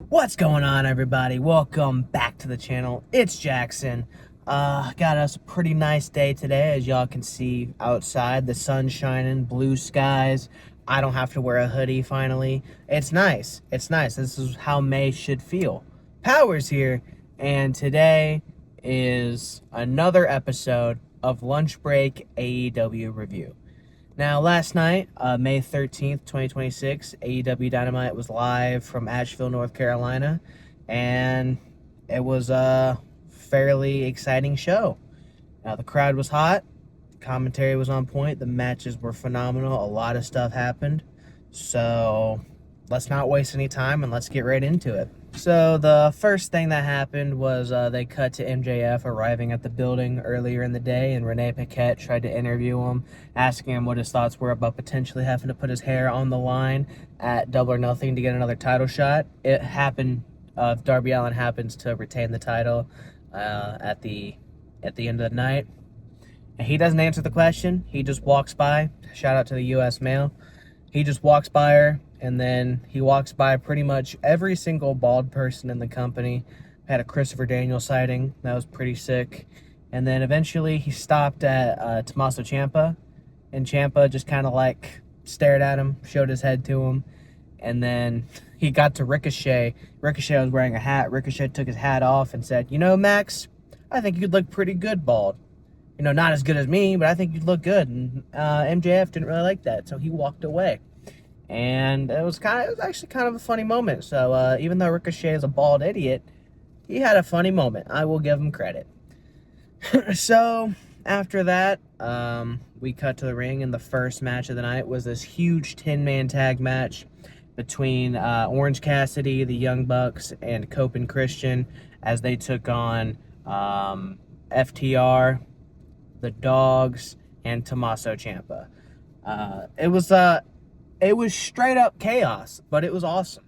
What's going on, everybody? Welcome back to the channel. It's Jackson. Got us a pretty nice day today, as y'all can see outside. The sun's shining, blue skies. I don't have to wear a hoodie finally. It's nice. It's nice. This is how May should feel. Power's here, and today is another episode of Lunch Break AEW Review. Now, last night, May 13th, 2026, AEW Dynamite was live from Asheville, North Carolina, and it was a fairly exciting show. Now, the crowd was hot, the commentary was on point, the matches were phenomenal, a lot of stuff happened, so let's not waste any time and let's get right into it. So the first thing that happened was they cut to MJF arriving at the building earlier in the day, and Renee Paquette tried to interview him, asking him what his thoughts were about potentially having to put his hair on the line at Double or Nothing to get another title shot. It happened if Darby Allin happens to retain the title at the end of the night. And he doesn't answer the question. He just walks by. Shout out to the U.S. Mail. He just walks by her, and then he walks by pretty much every single bald person in the company. Had a Christopher Daniels sighting. That was pretty sick. And then eventually he stopped at Tommaso Ciampa, and Ciampa just kind of like stared at him, showed his head to him, and then he got to Ricochet. Ricochet was wearing a hat. Ricochet took his hat off and said, "You know, Max, I think you'd look pretty good bald. You know, not as good as me, but I think you'd look good." And MJF didn't really like that, so he walked away. And it was actually kind of a funny moment. So even though Ricochet is a bald idiot, he had a funny moment. I will give him credit. So after that, we cut to the ring, and the first match of the night was this huge 10-man tag match between Orange Cassidy, the Young Bucks, and Cope and Christian as they took on FTR, the Dogs, and Tommaso Ciampa. It was straight up chaos, but it was awesome.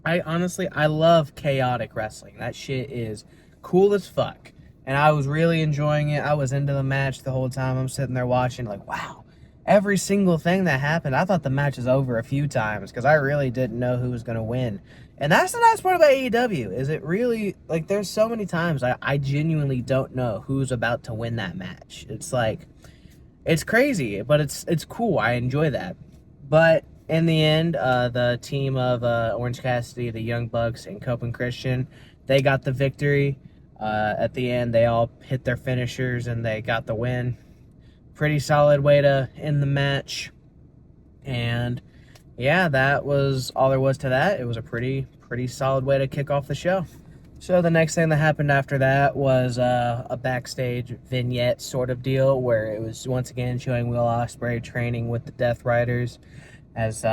I love chaotic wrestling. That shit is cool as fuck. And I was really enjoying it. I was into the match the whole time. I'm sitting there watching like, wow, every single thing that happened. I thought the match was over a few times because I really didn't know who was going to win. And that's the nice part about AEW, is it really, like, there's so many times I genuinely don't know who's about to win that match. It's like, it's crazy, but it's cool. I enjoy that. But in the end, the team of Orange Cassidy, the Young Bucks, and Cope and Christian, they got the victory. At the end, they all hit their finishers, and they got the win. Pretty solid way to end the match. And yeah, that was all there was to that. It was a pretty solid way to kick off the show. So the next thing that happened after that was a backstage vignette sort of deal, where it was once again showing Will Ospreay training with the Death Riders as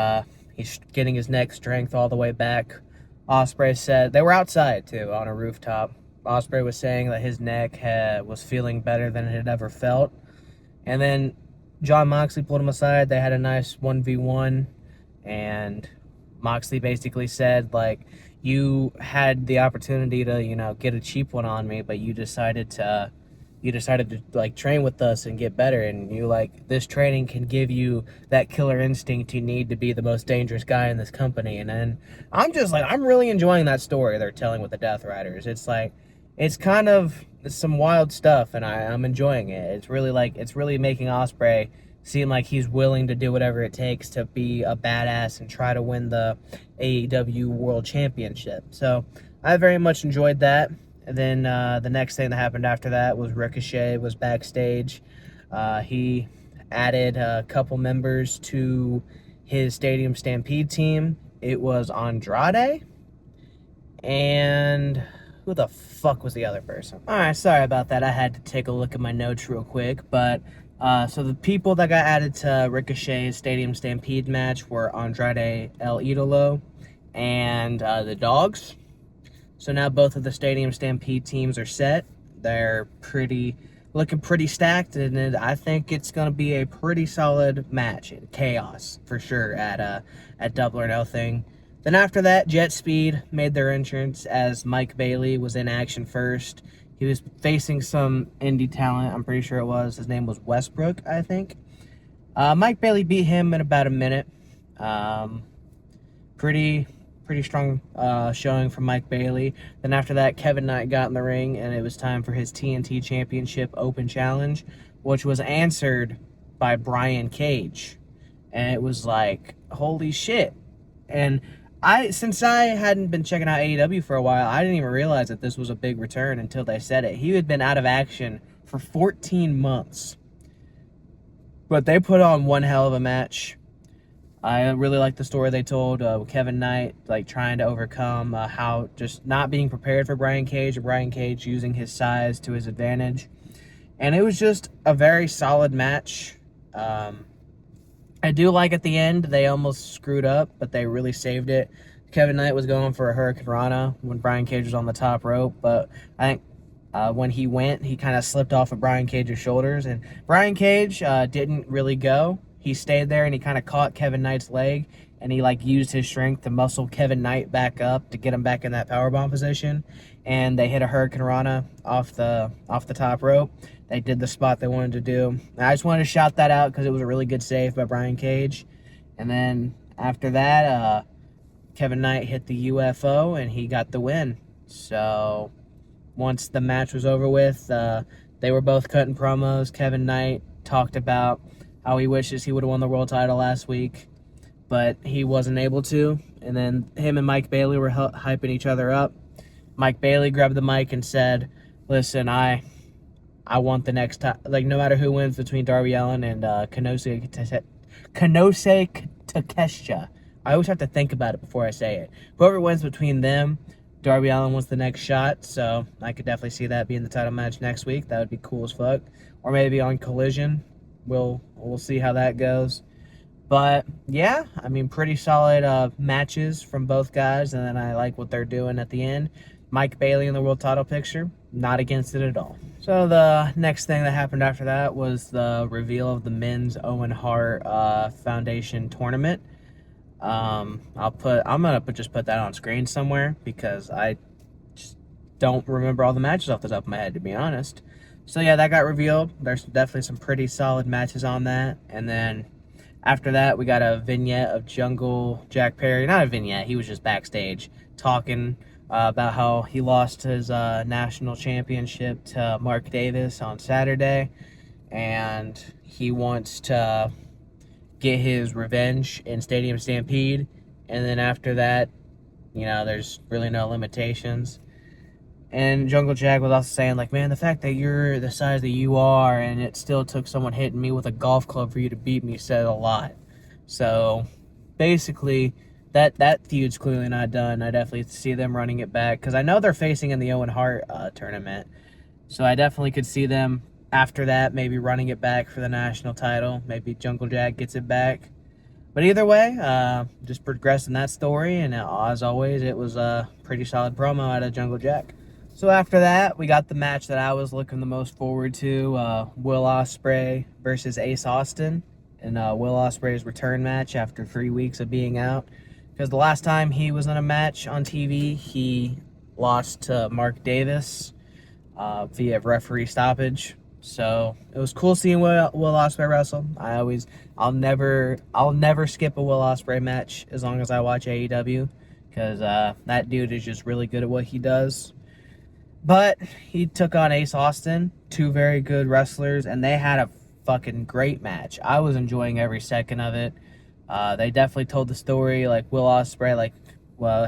he's getting his neck strength all the way back. Ospreay said, they were outside too, on a rooftop. Ospreay was saying that his neck was feeling better than it had ever felt. And then Jon Moxley pulled him aside. They had a nice 1v1, and Moxley basically said, like, you had the opportunity to, you know, get a cheap one on me, but you decided to like train with us and get better, and you, like, this training can give you that killer instinct you need to be the most dangerous guy in this company. And then I'm just like, I'm really enjoying that story they're telling with the Death Riders. It's like, it's kind of some wild stuff, and I'm enjoying it. It's really making Ospreay seem like he's willing to do whatever it takes to be a badass and try to win the AEW World Championship. So I very much enjoyed that. And then the next thing that happened after that was Ricochet was backstage. He added a couple members to his Stadium Stampede team. It was Andrade, and who the fuck was the other person? All right, sorry about that. I had to take a look at my notes real quick. But so the people that got added to Ricochet's Stadium Stampede match were Andrade El Idolo and the Dogs. So now both of the Stadium Stampede teams are set. They're looking pretty stacked, and I think it's going to be a pretty solid match. Chaos, for sure, at Double or Nothing. Then after that, Jet Speed made their entrance as Mike Bailey was in action first. He was facing some indie talent, I'm pretty sure it was. His name was Westbrook, I think. Mike Bailey beat him in about a minute. Pretty pretty strong showing from Mike Bailey. Then after that, Kevin Knight got in the ring, and it was time for his TNT Championship Open Challenge, which was answered by Brian Cage. And it was like, holy shit. And since I hadn't been checking out AEW for a while, I didn't even realize that this was a big return until they said it. He had been out of action for 14 months. But they put on one hell of a match. I really like the story they told Kevin Knight, like trying to overcome how just not being prepared for Brian Cage, or Brian Cage using his size to his advantage. And it was just a very solid match. I do like at the end, they almost screwed up, but they really saved it. Kevin Knight was going for a Hurricane Rana when Brian Cage was on the top rope, but I think when he went, he kind of slipped off of Brian Cage's shoulders, and Brian Cage didn't really go. He stayed there, and he kind of caught Kevin Knight's leg, and he like used his strength to muscle Kevin Knight back up to get him back in that powerbomb position, and they hit a Hurricane Rana off the top rope. They did the spot they wanted to do. And I just wanted to shout that out because it was a really good save by Brian Cage. And then after that, Kevin Knight hit the UFO, and he got the win. So once the match was over with, they were both cutting promos. Kevin Knight talked about how he wishes he would have won the world title last week, but he wasn't able to. And then him and Mike Bailey were hyping each other up. Mike Bailey grabbed the mic and said, listen, I want the next time. Like, no matter who wins between Darby Allin and Kanose Takeshita. I always have to think about it before I say it. Whoever wins between them, Darby Allin wants the next shot. So I could definitely see that being the title match next week. That would be cool as fuck. Or maybe on Collision. We'll see how that goes. But yeah, I mean, pretty solid matches from both guys. And then I like what they're doing at the end. Mike Bailey in the world title picture, not against it at all. So the next thing that happened after that was the reveal of the men's Owen Hart Foundation tournament. I'm gonna just put that on screen somewhere because I just don't remember all the matches off the top of my head, to be honest. So yeah, that got revealed. There's definitely some pretty solid matches on that. And then after that, we got a vignette of Jungle Jack Perry. Not a vignette, he was just backstage talking about how he lost his national championship to Mark Davis on Saturday, and he wants to get his revenge in Stadium Stampede. And then after that, you know, there's really no limitations. And Jungle Jack was also saying, like, man, the fact that you're the size that you are and it still took someone hitting me with a golf club for you to beat me said a lot. So basically, that feud's clearly not done. I definitely see them running it back because I know they're facing in the Owen Hart tournament. So I definitely could see them after that maybe running it back for the national title. Maybe Jungle Jack gets it back. But either way, just progressing that story. And as always, it was a pretty solid promo out of Jungle Jack. So after that, we got the match that I was looking the most forward to. Will Ospreay versus Ace Austin. And Will Ospreay's return match after 3 weeks of being out. Because the last time he was in a match on TV, he lost to Mark Davis via referee stoppage. So it was cool seeing Will Ospreay wrestle. I'll never skip a Will Ospreay match as long as I watch AEW, because that dude is just really good at what he does. But he took on Ace Austin, two very good wrestlers, and they had a fucking great match. I was enjoying every second of it. They definitely told the story, like Will Ospreay,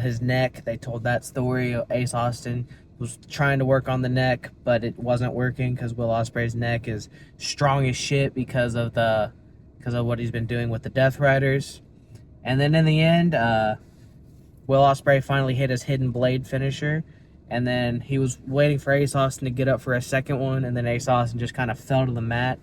his neck. They told that story. Ace Austin was trying to work on the neck, but it wasn't working because Will Ospreay's neck is strong as shit because of what he's been doing with the Death Riders. And then in the end, Will Ospreay finally hit his hidden blade finisher, and then he was waiting for Ace Austin to get up for a second one, and then Ace Austin just kind of fell to the mat.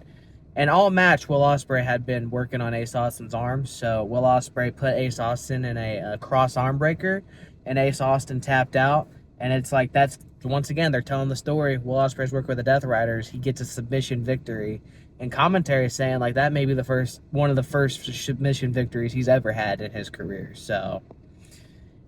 And all match, Will Ospreay had been working on Ace Austin's arms, so Will Ospreay put Ace Austin in a cross arm breaker, and Ace Austin tapped out. And it's like, that's, once again, they're telling the story. Will Ospreay's working with the Death Riders. He gets a submission victory. And commentary saying, like, that may be one of the first submission victories he's ever had in his career. So,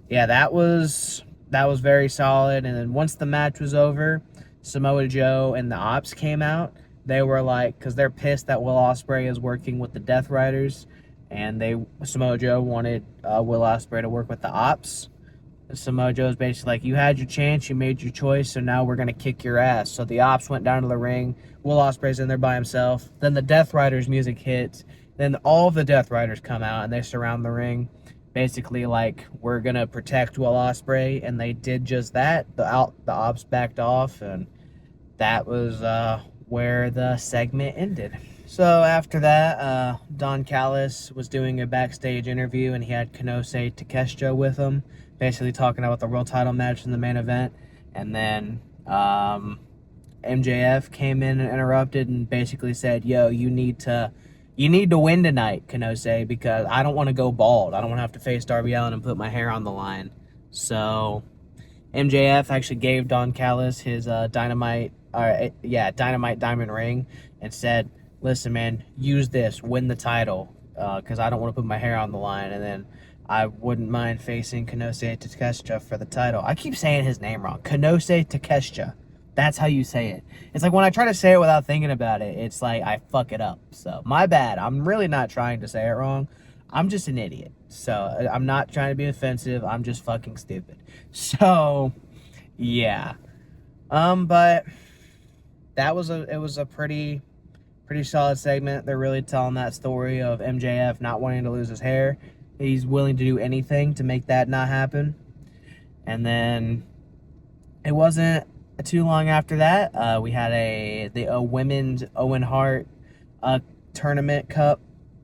yeah, that was very solid. And then once the match was over, Samoa Joe and the Ops came out. They were like, because they're pissed that Will Ospreay is working with the Death Riders, and Samoa Joe wanted Will Ospreay to work with the Ops. Samoa Joe's basically like, you had your chance, you made your choice, so now we're going to kick your ass. So the Ops went down to the ring. Will Ospreay's in there by himself. Then the Death Riders music hits. Then all of the Death Riders come out and they surround the ring. Basically like, we're going to protect Will Ospreay. And they did just that. The Ops backed off, and that was where the segment ended. So after that, Don Callis was doing a backstage interview, and he had Kanose Takeshita with him, basically talking about the world title match in the main event. And then MJF came in and interrupted and basically said, yo, you need to win tonight, Kanose, because I don't want to go bald. I don't want to have to face Darby Allin and put my hair on the line. So MJF actually gave Don Callis his Dynamite diamond ring and said, listen, man, use this, win the title, because I don't want to put my hair on the line, and then I wouldn't mind facing Kanose Takeshita for the title. I keep saying his name wrong. Kanose Takeshita. That's how you say it. It's like when I try to say it without thinking about it, it's like I fuck it up. So, my bad. I'm really not trying to say it wrong. I'm just an idiot. So, I'm not trying to be offensive. I'm just fucking stupid. So, yeah. But it was a pretty solid segment. They're really telling that story of MJF not wanting to lose his hair. He's willing to do anything to make that not happen. And then it wasn't too long after that, we had the women's Owen Hart tournament cup,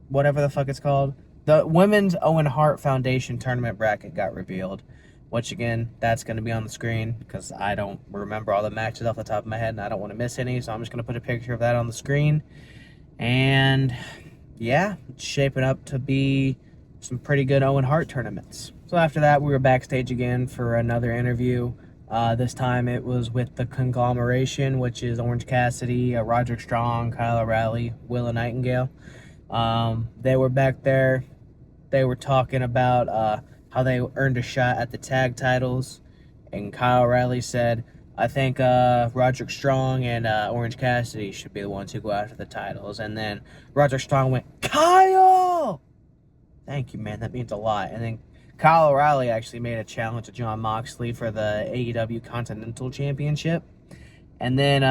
whatever the fuck it's called. The Women's Owen Hart Foundation tournament bracket got revealed, which again, that's going to be on the screen because I don't remember all the matches off the top of my head and I don't want to miss any, so I'm just going to put a picture of that on the screen. And yeah, it's shaping up to be some pretty good Owen Hart tournaments. So after that, we were backstage again for another interview. This time it was with the conglomeration, which is Orange Cassidy, Roderick Strong, Kyle O'Reilly, Willow Nightingale. They were back there. They were talking about how they earned a shot at the tag titles. And Kyle O'Reilly said, I think Roderick Strong and Orange Cassidy should be the ones who go after the titles. And then Roderick Strong went, Kyle! Thank you, man. That means a lot. And then Kyle O'Reilly actually made a challenge to Jon Moxley for the AEW Continental Championship. And then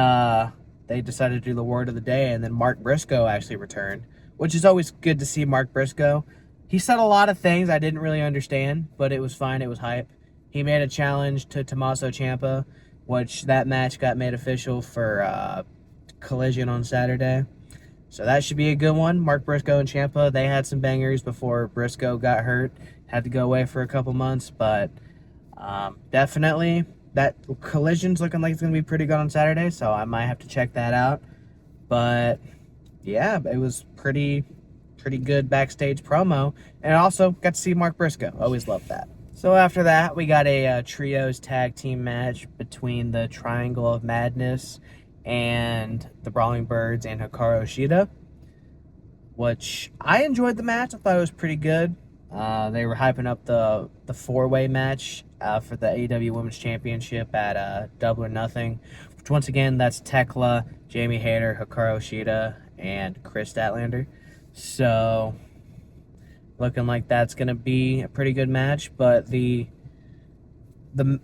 they decided to do the word of the day. And then Mark Briscoe actually returned, which is always good to see Mark Briscoe. He said a lot of things I didn't really understand, but it was fine. It was hype. He made a challenge to Tommaso Ciampa, which that match got made official for Collision on Saturday. So that should be a good one. Mark Briscoe and Ciampa, they had some bangers before Briscoe got hurt. Had to go away for a couple months, but definitely that Collision's looking like it's going to be pretty good on Saturday, so I might have to check that out. But yeah, it was pretty good backstage promo, and I also got to see Mark Briscoe. Always loved that. So after that, we got a trios tag team match between the Triangle of Madness and the Brawling Birds and Hikaru Shida, which I enjoyed the match. I thought it was pretty good. They were hyping up the four-way match for the AEW Women's Championship at Double or Nothing, which once again, that's Tekla, Jamie Hayter, Hikaru Shida, and Chris Statlander. So, looking like that's going to be a pretty good match, but the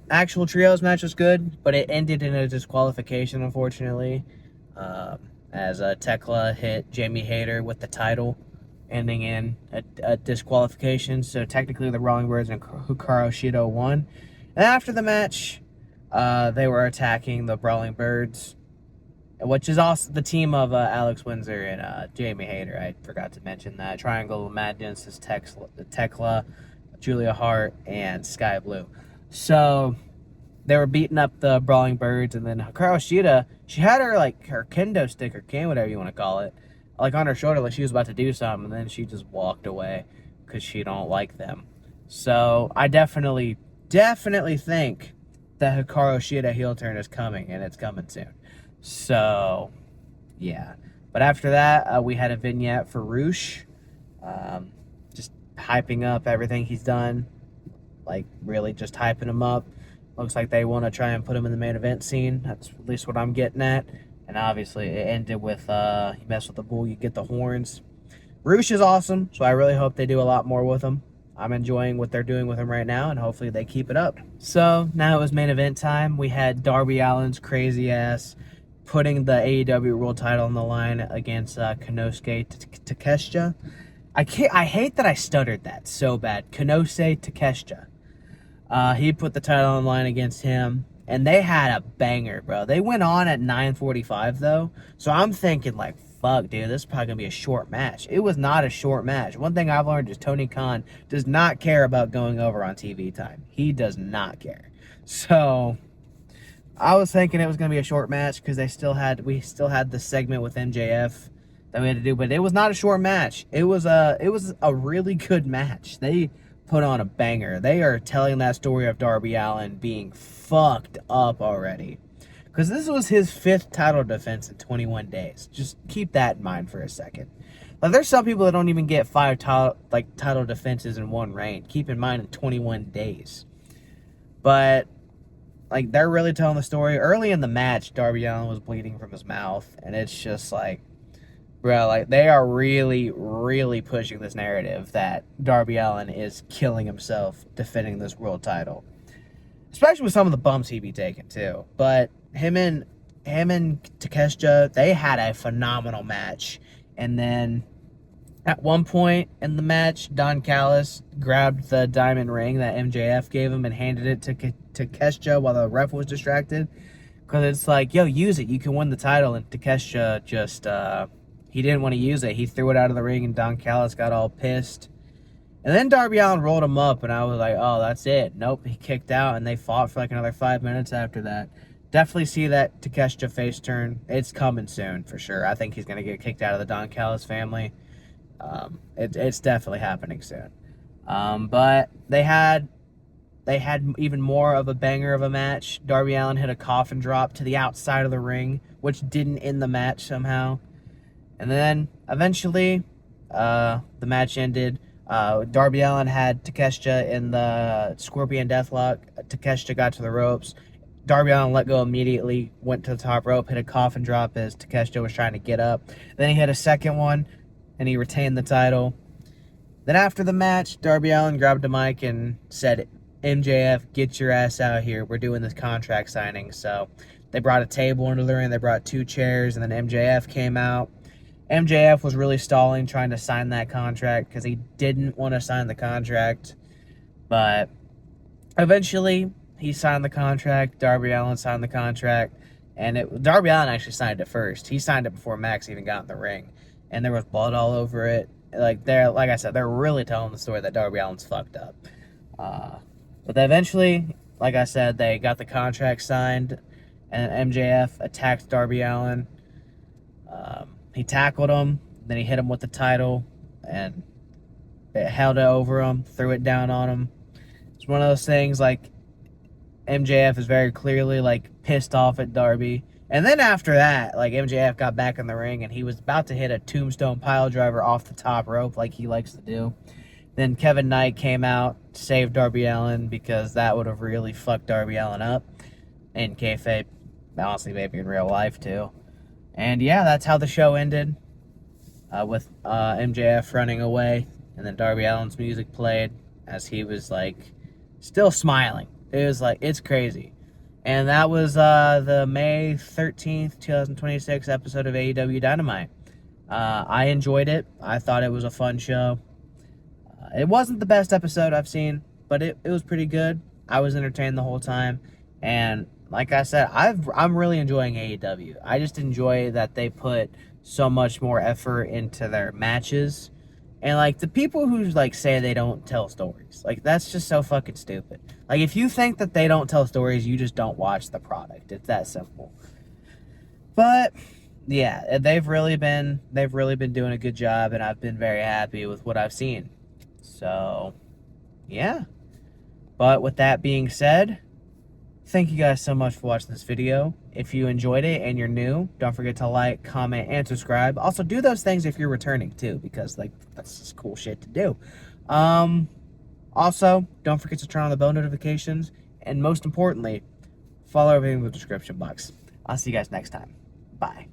actual trios match was good, but it ended in a disqualification, unfortunately, as Tekla hit Jamie Hayter with the title, ending in a disqualification. So technically the Brawling Birds and Hikaru Shida won. And after the match, they were attacking the Brawling Birds, which is also the team of Alex Windsor and Jamie Hayter. I forgot to mention that. Triangle of Madness is Tekla, Julia Hart, and Sky Blue. So they were beating up the Brawling Birds, and then Hikaru Shida, she had her kendo stick or cane, whatever you want to call it, on her shoulder, like she was about to do something, and then she just walked away because she don't like them. So I definitely think that Hikaru Shida heel turn is coming, and it's coming soon. So yeah. But after that, we had a vignette for Roosh, just hyping up everything he's done, really just hyping him up. Looks like they want to try and put him in the main event scene. That's at least what I'm getting at. And obviously, it ended with, you mess with the bull, you get the horns. Roosh is awesome, so I really hope they do a lot more with him. I'm enjoying what they're doing with him right now, and hopefully they keep it up. So now it was main event time. We had Darby Allin's crazy ass putting the AEW World Title on the line against Konosuke Takeshita. I hate that I stuttered that so bad. Konosuke Takeshita. He put the title on the line against him, and they had a banger, bro. They went on at 9:45 though, so I'm thinking like, fuck, dude, this is probably gonna be a short match. It was not a short match. One thing I've learned is Tony Khan does not care about going over on TV time. He does not care. So I was thinking it was gonna be a short match because we still had the segment with MJF that we had to do, but it was not a short match. It was a really good match. They put on a banger. They are telling that story of Darby Allin being fucked up already. Because this was his 5th title defense in 21 days. Just keep that in mind for a second. Like, there's some people that don't even get 5 title defenses in one reign. Keep in mind in 21 days. But, like, they're really telling the story. Early in the match, Darby Allin was bleeding from his mouth. And it's just like, bro, like, they are really, really pushing this narrative that Darby Allin is killing himself defending this world title. Especially with some of the bumps he be taking, too. But him and Takeshita, they had a phenomenal match. And then at one point in the match, Don Callis grabbed the diamond ring that MJF gave him and handed it to Takeshita while the ref was distracted. Because it's like, yo, use it. You can win the title. And Takeshita just, he didn't want to use it. He threw it out of the ring, and Don Callis got all pissed. And then Darby Allin rolled him up, and I was like, oh, that's it. Nope, he kicked out, and they fought for like another 5 minutes after that. Definitely see that Takeshita face turn. It's coming soon, for sure. I think he's going to get kicked out of the Don Callis family. It's definitely happening soon. But they had even more of a banger of a match. Darby Allin hit a coffin drop to the outside of the ring, which didn't end the match somehow. And then, eventually, the match ended. Darby Allin had Takeshita in the Scorpion Deathlock. Takeshita got to the ropes. Darby Allin let go immediately, went to the top rope, hit a coffin drop as Takeshita was trying to get up. Then he hit a second one, and he retained the title. Then after the match, Darby Allin grabbed the mic and said, MJF, get your ass out here. We're doing this contract signing. So they brought a table into the ring. They brought 2 chairs, and then MJF came out. MJF was really stalling, trying to sign that contract because he didn't want to sign the contract. But eventually, he signed the contract. Darby Allin signed the contract. And Darby Allin actually signed it first. He signed it before Max even got in the ring. And there was blood all over it. Like I said, they're really telling the story that Darby Allin's fucked up. But eventually, like I said, they got the contract signed. And MJF attacked Darby Allin. He tackled him, then he hit him with the title, and it held it over him, threw it down on him. It's one of those things, like, MJF is very clearly, like, pissed off at Darby. And then after that, like, MJF got back in the ring, and he was about to hit a tombstone pile driver off the top rope like he likes to do. Then Kevin Knight came out, saved Darby Allin, because that would have really fucked Darby Allin up. In kayfabe, honestly, maybe in real life, too. And yeah, that's how the show ended, with MJF running away, and then Darby Allin's music played as he was, like, still smiling. It was like, it's crazy. And that was the May 13th, 2026 episode of AEW Dynamite. I enjoyed it. I thought it was a fun show. It wasn't the best episode I've seen, but it was pretty good. I was entertained the whole time, and like I said, I'm really enjoying AEW. I just enjoy that they put so much more effort into their matches. And, like, the people who, like, say they don't tell stories, like, that's just so fucking stupid. Like, if you think that they don't tell stories, you just don't watch the product. It's that simple. But, yeah, they've really been doing a good job, and I've been very happy with what I've seen. So, yeah. But with that being said, thank you guys so much for watching this video. If you enjoyed it and you're new, don't forget to like, comment, and subscribe. Also, do those things if you're returning, too, because, like, that's just cool shit to do. Also, don't forget to turn on the bell notifications, and most importantly, follow everything in the description box. I'll see you guys next time. Bye.